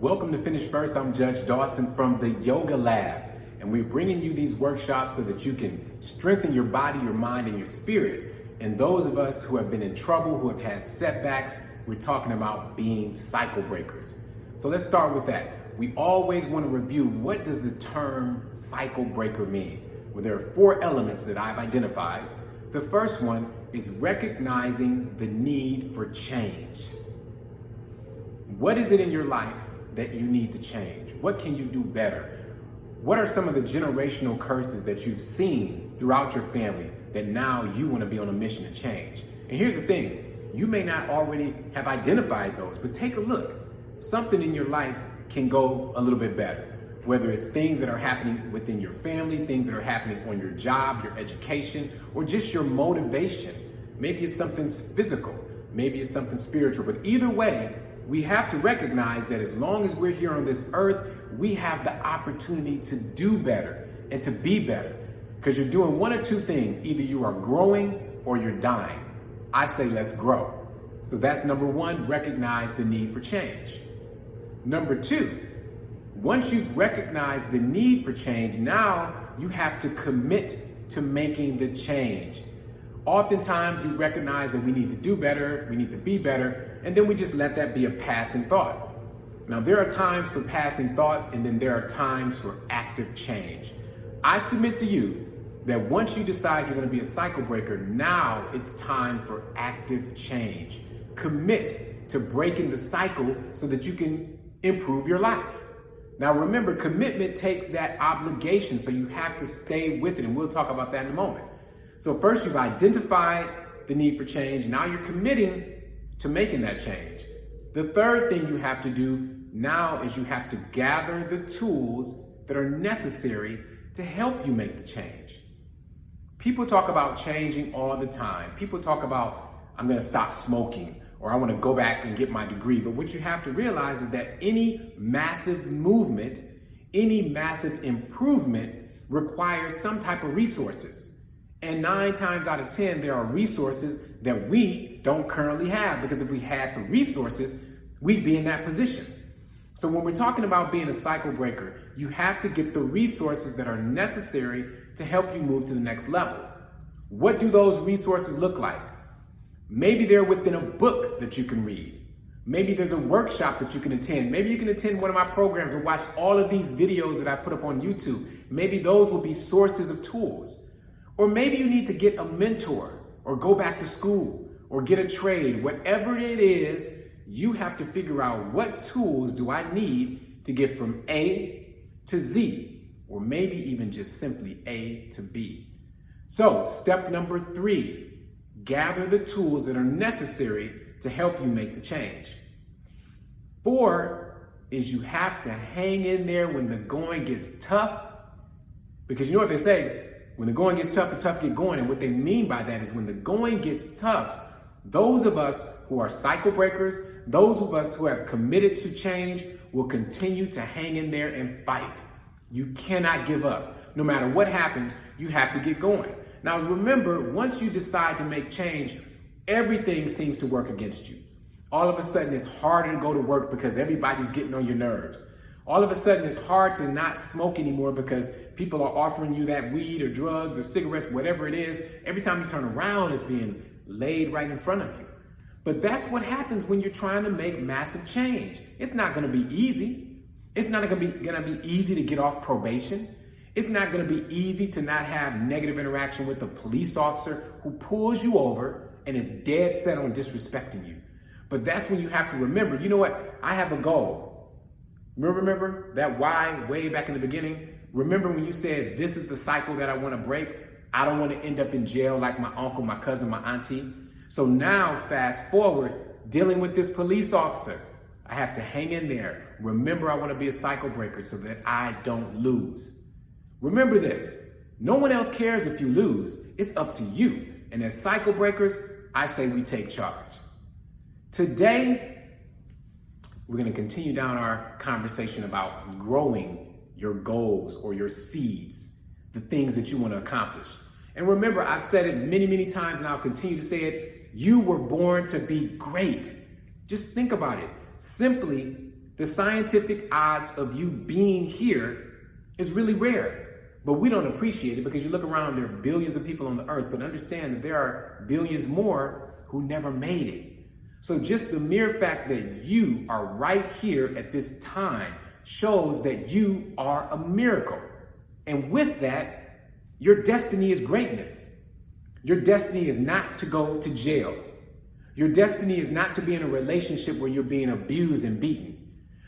Welcome to Finish First. I'm Judge Dawson from the Yoga Lab, and we're bringing you these workshops so that you can strengthen your body, your mind, and your spirit. And those of us who have been in trouble, who have had setbacks, we're talking about being cycle breakers. So let's start with that. We always want to review, what does the term cycle breaker mean? Well, there are 4 elements that I've identified. The first one is recognizing the need for change. What is it in your life that you need to change? What can you do better? What are some of the generational curses that you've seen throughout your family that now you want to be on a mission to change? And here's the thing, you may not already have identified those, but take a look. Something in your life can go a little bit better, whether it's things that are happening within your family, things that are happening on your job, your education, or just your motivation. Maybe it's something physical, maybe it's something spiritual, but either way, we have to recognize that as long as we're here on this earth, we have the opportunity to do better and to be better, because you're doing one or two things. Either you are growing or you're dying. I say let's grow. So that's number 1, recognize the need for change. Number 2, once you've recognized the need for change, now you have to commit to making the change. Oftentimes we recognize that we need to do better, we need to be better, and then we just let that be a passing thought. Now there are times for passing thoughts, and then there are times for active change. I submit to you that once you decide you're going to be a cycle breaker, now it's time for active change. Commit to breaking the cycle so that you can improve your life. Now remember, commitment takes that obligation, so you have to stay with it, and we'll talk about that in a moment. So first, you've identified the need for change. Now you're committing to making that change. The third thing you have to do now is you have to gather the tools that are necessary to help you make the change. People talk about changing all the time. People talk about, I'm going to stop smoking, or I want to go back and get my degree. But what you have to realize is that any massive movement, any massive improvement requires some type of resources. And 9 times out of 10, there are resources that we don't currently have, because if we had the resources, we'd be in that position. So when we're talking about being a cycle breaker, you have to get the resources that are necessary to help you move to the next level. What do those resources look like? Maybe they're within a book that you can read. Maybe there's a workshop that you can attend. Maybe you can attend one of my programs or watch all of these videos that I put up on YouTube. Maybe those will be sources of tools. Or maybe you need to get a mentor, or go back to school, or get a trade. Whatever it is, you have to figure out, what tools do I need to get from A to Z, or maybe even just simply A to B. So step number 3, gather the tools that are necessary to help you make the change. 4 is you have to hang in there when the going gets tough, because you know what they say, when the going gets tough, the tough get going. And what they mean by that is when the going gets tough, those of us who are cycle breakers, those of us who have committed to change, will continue to hang in there and fight. You cannot give up. No matter what happens, you have to get going. Now remember, once you decide to make change, everything seems to work against you. All of a sudden, it's harder to go to work because everybody's getting on your nerves. All of a sudden, it's hard to not smoke anymore because people are offering you that weed or drugs or cigarettes, whatever it is. Every time you turn around, it's being laid right in front of you. But that's what happens when you're trying to make massive change. It's not going to be easy. It's not going to be easy to get off probation. It's not going to be easy to not have negative interaction with a police officer who pulls you over and is dead set on disrespecting you. But that's when you have to remember, you know what? I have a goal. Remember that why way back in the beginning? Remember when you said, this is the cycle that I want to break? I don't want to end up in jail like my uncle, my cousin, my auntie. So now fast forward, dealing with this police officer. I have to hang in there. Remember, I want to be a cycle breaker so that I don't lose. Remember this, no one else cares if you lose. It's up to you. And as cycle breakers, I say we take charge. Today, we're going to continue down our conversation about growing your goals or your seeds, the things that you want to accomplish. And remember, I've said it many, many times, and I'll continue to say it. You were born to be great. Just think about it. Simply The scientific odds of you being here is really rare, but we don't appreciate it because you look around, there are billions of people on the earth, but understand that there are billions more who never made it. So just the mere fact that you are right here at this time shows that you are a miracle. And with that, your destiny is greatness. Your destiny is not to go to jail. Your destiny is not to be in a relationship where you're being abused and beaten.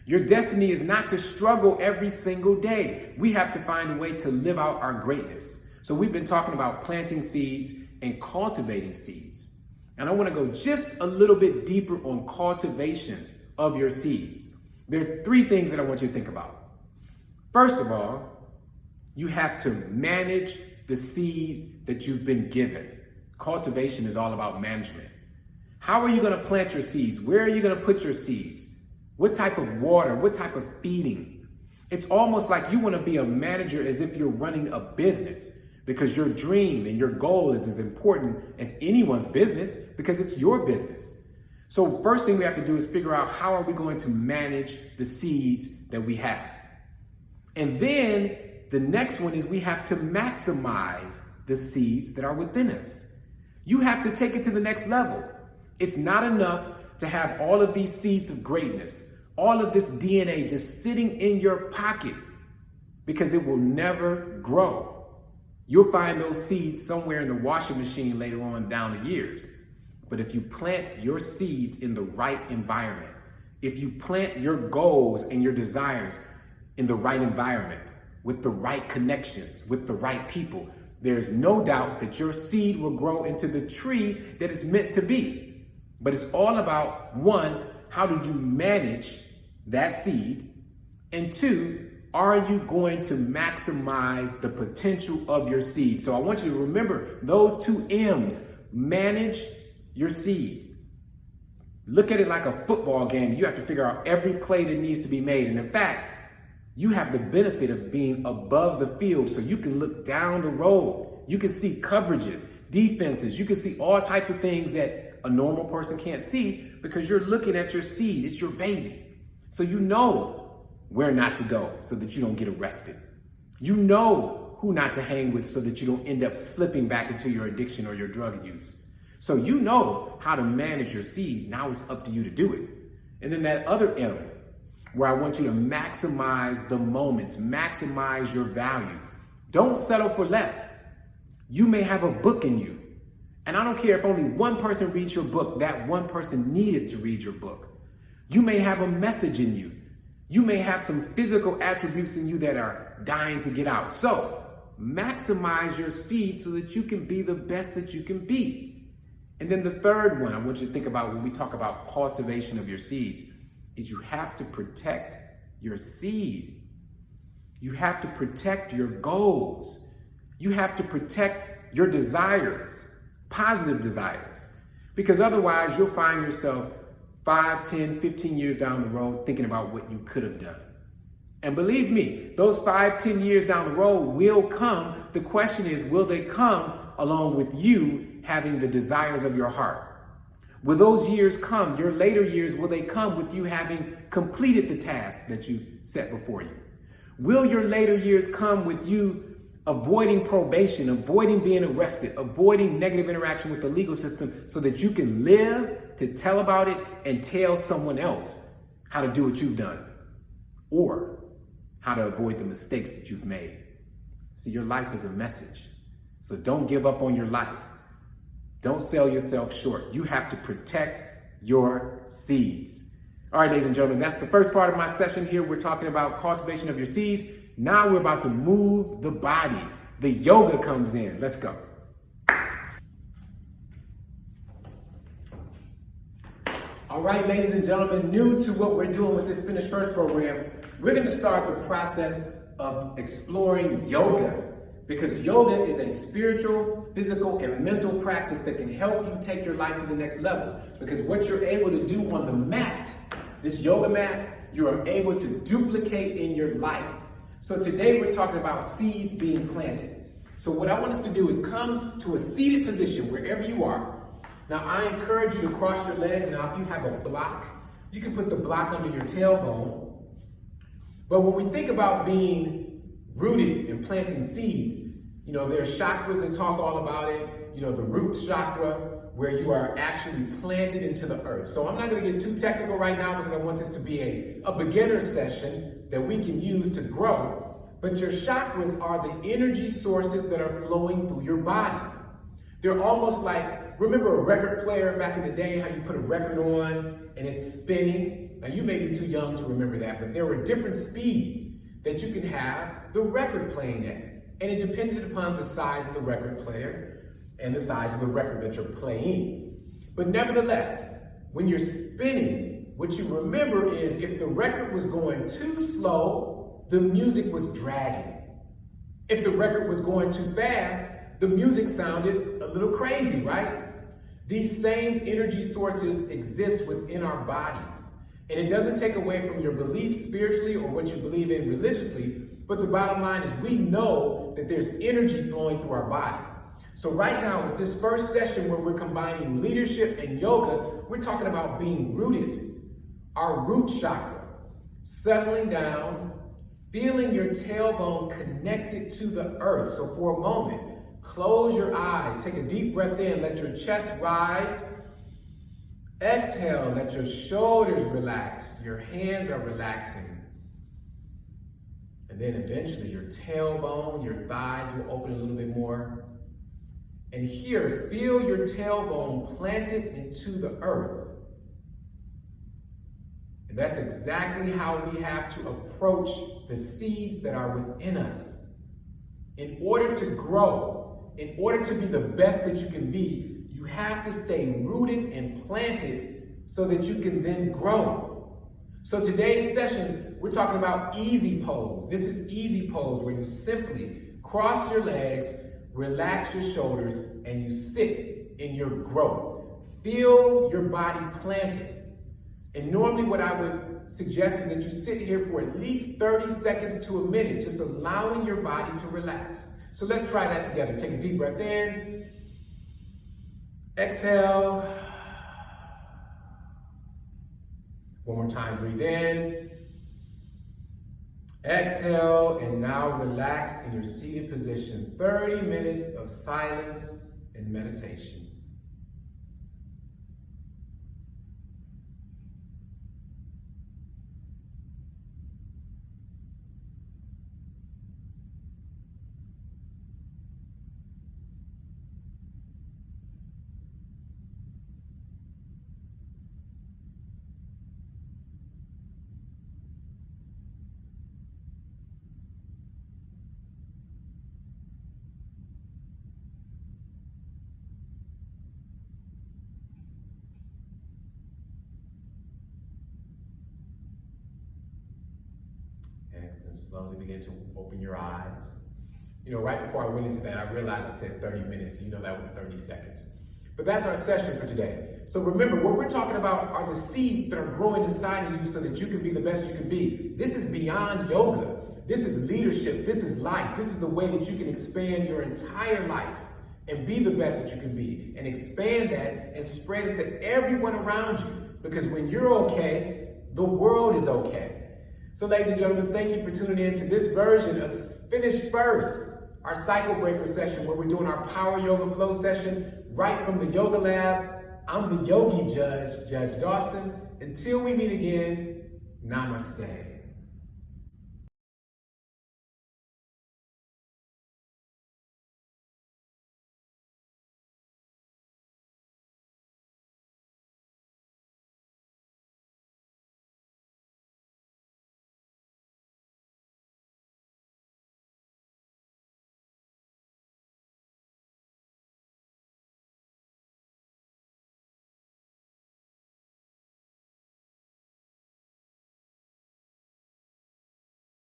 Your destiny is not to struggle every single day. We have to find a way to live out our greatness. So we've been talking about planting seeds and cultivating seeds. And I want to go just a little bit deeper on cultivation of your seeds. There are three things that I want you to think about. First of all, you have to manage the seeds that you've been given. Cultivation is all about management. How are you going to plant your seeds? Where are you going to put your seeds? What type of water? What type of feeding? It's almost like you want to be a manager as if you're running a business, because your dream and your goal is as important as anyone's business because it's your business. So first thing we have to do is figure out how are we going to manage the seeds that we have. And then the next one is we have to maximize the seeds that are within us. You have to take it to the next level. It's not enough to have all of these seeds of greatness, all of this DNA just sitting in your pocket, because it will never grow. You'll find those seeds somewhere in the washing machine later on down the years. But if you plant your seeds in the right environment, if you plant your goals and your desires in the right environment, with the right connections, with the right people, there's no doubt that your seed will grow into the tree that it's meant to be. But it's all about, one, how did you manage that seed? And two, are you going to maximize the potential of your seed? So I want you to remember those two M's. Manage your seed. Look at it like a football game. You have to figure out every play that needs to be made. And in fact, you have the benefit of being above the field, so you can look down the road. You can see coverages, defenses. You can see all types of things that a normal person can't see because you're looking at your seed. It's your baby. So you know where not to go so that you don't get arrested. You know who not to hang with so that you don't end up slipping back into your addiction or your drug use. So you know how to manage your seed. Now it's up to you to do it. And then that other M, where I want you to maximize the moments, maximize your value. Don't settle for less. You may have a book in you. And I don't care if only one person reads your book, that one person needed to read your book. You may have a message in you. You may have some physical attributes in you that are dying to get out. So maximize your seed so that you can be the best that you can be. And then the third one I want you to think about when we talk about cultivation of your seeds is you have to protect your seed. You have to protect your goals. You have to protect your desires. Positive desires, because otherwise you'll find yourself 5, 10, 15 years down the road thinking about what you could have done. And believe me, those 5, 10 years down the road will come. The question is, will they come along with you having the desires of your heart? Will those years come, your later years, will they come with you having completed the task that you set before you? Will your later years come with you avoiding probation, avoiding being arrested, avoiding negative interaction with the legal system so that you can live to tell about it and tell someone else how to do what you've done or how to avoid the mistakes that you've made? See, your life is a message. So don't give up on your life. Don't sell yourself short. You have to protect your seeds. All right, ladies and gentlemen, that's the first part of my session here. We're talking about cultivation of your seeds. Now we're about to move the body. The yoga comes in. Let's go. All right, ladies and gentlemen, new to what we're doing with this Finish First program, we're going to start the process of exploring yoga, because yoga is a spiritual, physical, and mental practice that can help you take your life to the next level. Because what you're able to do on the mat, this yoga mat, you are able to duplicate in your life. So today we're talking about seeds being planted. So what I want us to do is come to a seated position wherever you are. Now I encourage you to cross your legs. Now if you have a block, You can put the block under your tailbone. But when we think about being rooted and planting seeds, there's chakras that talk all about it. The root chakra, where you are actually planted into the earth. So I'm not going to get too technical right now because I want this to be a beginner session that we can use to grow. But your chakras are the energy sources that are flowing through your body. They're almost like, remember a record player back in the day, how you put a record on and it's spinning? Now you may be too young to remember that, but there were different speeds that you can have the record playing at. And it depended upon the size of the record player and the size of the record that you're playing. But nevertheless, when you're spinning, what you remember is if the record was going too slow, the music was dragging. If the record was going too fast, the music sounded a little crazy, right? These same energy sources exist within our bodies. And it doesn't take away from your beliefs spiritually or what you believe in religiously, but the bottom line is we know that there's energy flowing through our body. So right now, with this first session where we're combining leadership and yoga, we're talking about being rooted, our root chakra, settling down, feeling your tailbone connected to the earth. So for a moment, close your eyes, take a deep breath in, let your chest rise. Exhale, let your shoulders relax, your hands are relaxing. And then eventually your tailbone, your thighs will open a little bit more. And here, feel your tailbone planted into the earth. And that's exactly how we have to approach the seeds that are within us. In order to grow, in order to be the best that you can be, you have to stay rooted and planted so that you can then grow. So today's session, we're talking about easy pose. This is easy pose where you simply cross your legs, relax your shoulders, and you sit in your growth. Feel your body planted. And normally what I would suggest is that you sit here for at least 30 seconds to a minute, just allowing your body to relax. So let's try that together. Take a deep breath in. Exhale. One more time, breathe in. Exhale, and now relax in your seated position. 30 minutes of silence and meditation. And slowly begin to open your eyes. Right before I went into that, I realized I said 30 minutes. That was 30 seconds. But that's our session for today. So remember, what we're talking about are the seeds that are growing inside of you so that you can be the best you can be. This is beyond yoga. This is leadership. This is life. This is the way that you can expand your entire life and be the best that you can be, and expand that and spread it to everyone around you. Because when you're okay, the world is okay. So ladies and gentlemen, thank you for tuning in to this version of Finish First, our cycle breaker session where we're doing our power yoga flow session right from the yoga lab. I'm the Yogi Judge, Judge Dawson. Until we meet again, namaste.